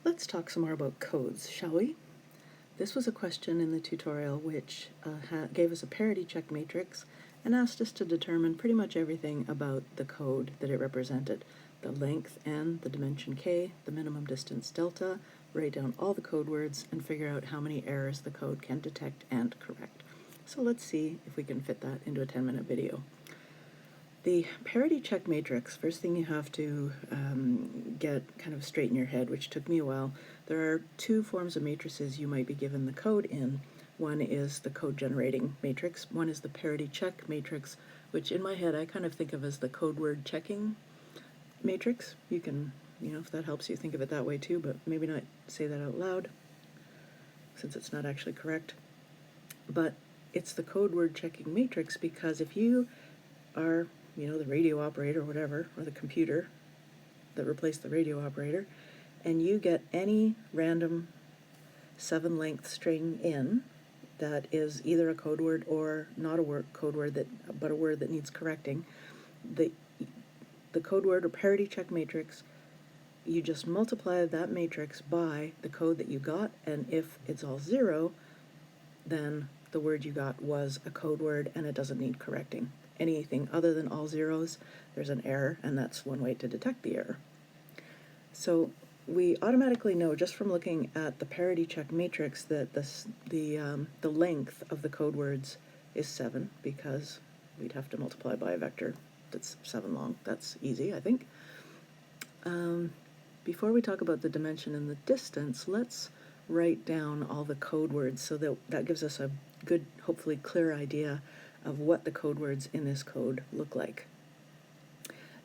Let's talk some more about codes, shall we? This was a question in the tutorial which gave us a parity check matrix and asked us to determine pretty much everything about the code that it represented. The length n, the dimension k, the minimum distance delta, write down all the code words, and figure out how many errors the code can detect and correct. So let's see if we can fit that into a 10-minute video. The parity check matrix, first thing you have to get kind of straight in your head, which took me a while. There are two forms of matrices you might be given the code in. One is the code generating matrix. One is the parity check matrix, which in my head I kind of think of as the code word checking matrix. You can, if that helps you think of it that way too, but maybe not say that out loud since it's not actually correct. But it's the code word checking matrix because if you are the radio operator or whatever, or the computer that replaced the radio operator, and you get any random 7-length string in that is either a code word or not a code word but a word that needs correcting, the code word or parity check matrix, you just multiply that matrix by the code that you got, and if it's all 0, then the word you got was a code word and it doesn't need correcting. Anything other than all zeros, there's an error, and that's one way to detect the error. So we automatically know just from looking at the parity check matrix that the length of the code words is 7, because we'd have to multiply by a vector that's 7 long. That's easy, I think. Before we talk about the dimension and the distance, let's write down all the code words so that gives us a good, hopefully clear idea of what the code words in this code look like.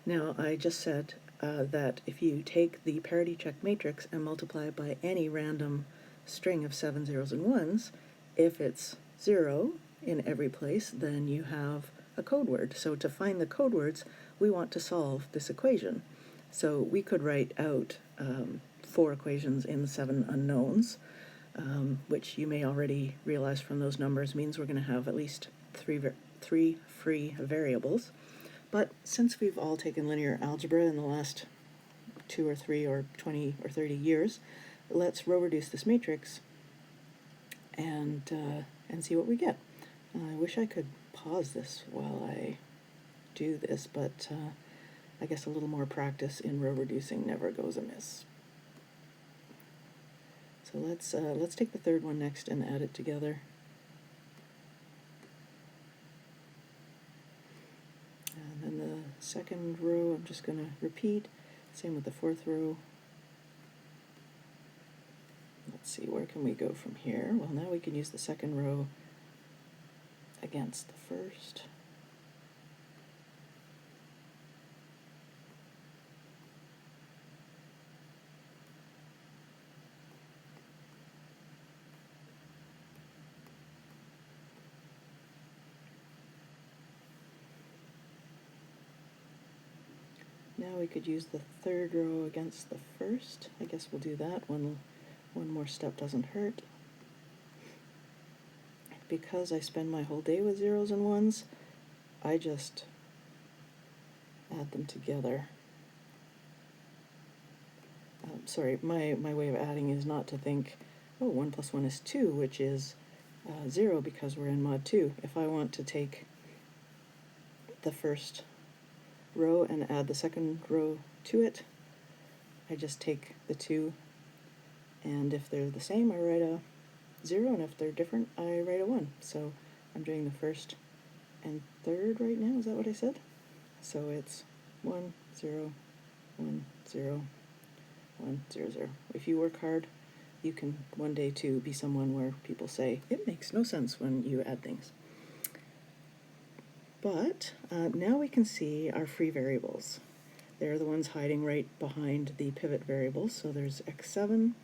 Now, I just said that if you take the parity check matrix and multiply it by any random string of 7 zeros and 1s, if it's 0 in every place, then you have a code word. So to find the code words, we want to solve this equation. So we could write out 4 equations in 7 unknowns, which you may already realize from those numbers means we're going to have at least three free variables. But since we've all taken linear algebra in the last 2 or 3 or 20 or 30 years, let's row reduce this matrix and see what we get. I wish I could pause this while I do this, but I guess a little more practice in row reducing never goes amiss. So let's take the third one next and add it together. And then the second row I'm just going to repeat. Same with the fourth row. Let's see, where can we go from here? Well, now we can use the second row against the first. Now we could use the third row against the first. I guess we'll do that. One more step doesn't hurt. Because I spend my whole day with zeros and ones, I just add them together. Sorry, my way of adding is not to think, oh, 1 plus 1 is 2, which is 0 because we're in mod 2. If I want to take the first row and add the second row to it, I just take the 2, and if they're the same, I write a 0, and if they're different, I write a 1. So I'm doing the first and third right now. Is that what I said? So it's 1, 0, 1, 0, 1, 0, 0. If you work hard, you can one day too be someone where people say, it makes no sense when you add things. But now we can see our free variables. They're the ones hiding right behind the pivot variables. So there's x7,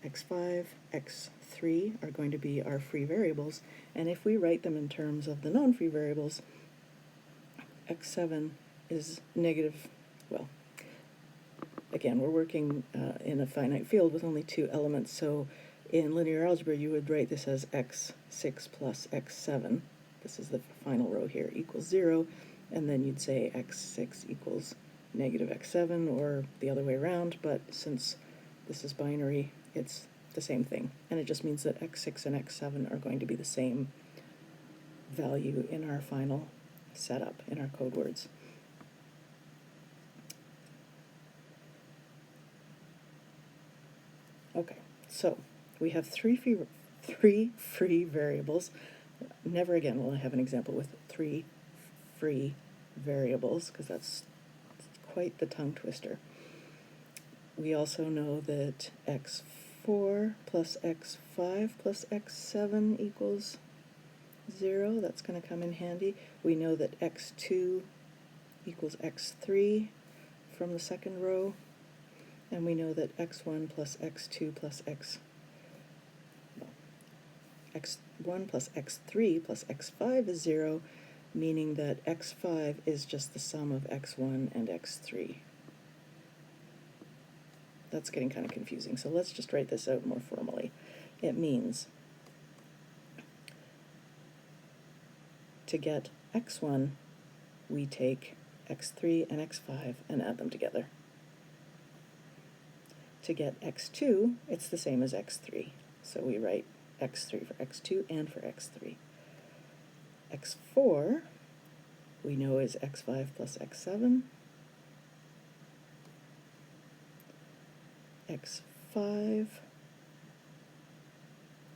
x5, x3 are going to be our free variables. And if we write them in terms of the non-free variables, x7 is negative, well, again, we're working in a finite field with only 2 elements. So in linear algebra, you would write this as x6 plus x7. This is the final row here, equals 0, and then you'd say x6 equals negative x7, or the other way around, but since this is binary, it's the same thing. And it just means that x6 and x7 are going to be the same value in our final setup, in our code words. Okay, so we have three free variables. Never again will I have an example with 3 free variables, because that's quite the tongue twister. We also know that x4 plus x5 plus x7 equals 0. That's going to come in handy. We know that x2 equals x3 from the second row, and we know that x1 plus x2 plus x1 plus x3 plus x5 is 0, meaning that x5 is just the sum of x1 and x3. That's getting kind of confusing, so let's just write this out more formally. It means to get x1, we take x3 and x5 and add them together. To get x2, it's the same as x3, so we write x3 for x2 and for x3. x4, we know is x5 plus x7. x5,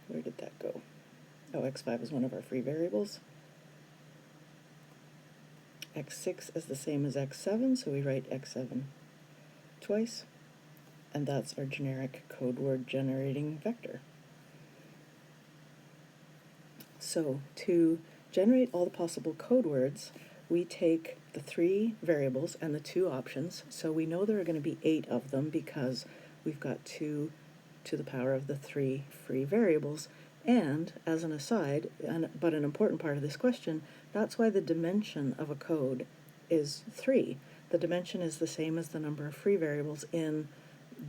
where did that go? Oh, x5 is one of our free variables. x6 is the same as x7, so we write x7 twice, and that's our generic code word generating vector. So to generate all the possible code words, we take the 3 variables and the 2 options, so we know there are going to be 8 of them because we've got 2 to the power of the 3 free variables. And as an aside, but an important part of this question, that's why the dimension of a code is 3. The dimension is the same as the number of free variables in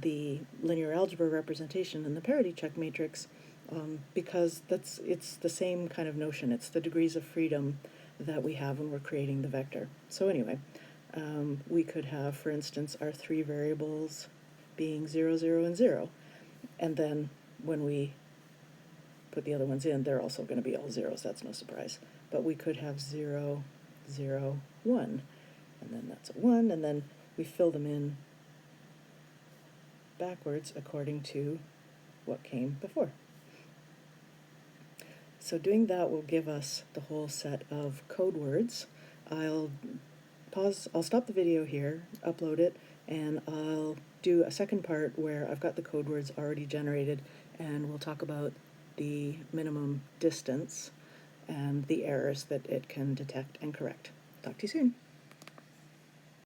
the linear algebra representation in the parity check matrix, because it's the same kind of notion. It's the degrees of freedom that we have when we're creating the vector. So anyway, we could have, for instance, our 3 variables being 0, 0, and 0. And then when we put the other ones in, they're also going to be all zeros. That's no surprise. But we could have 0, 0, 1. And then that's a 1, and then we fill them in backwards according to what came before. So doing that will give us the whole set of code words. I'll stop the video here, upload it, and I'll do a second part where I've got the code words already generated, and we'll talk about the minimum distance and the errors that it can detect and correct. Talk to you soon.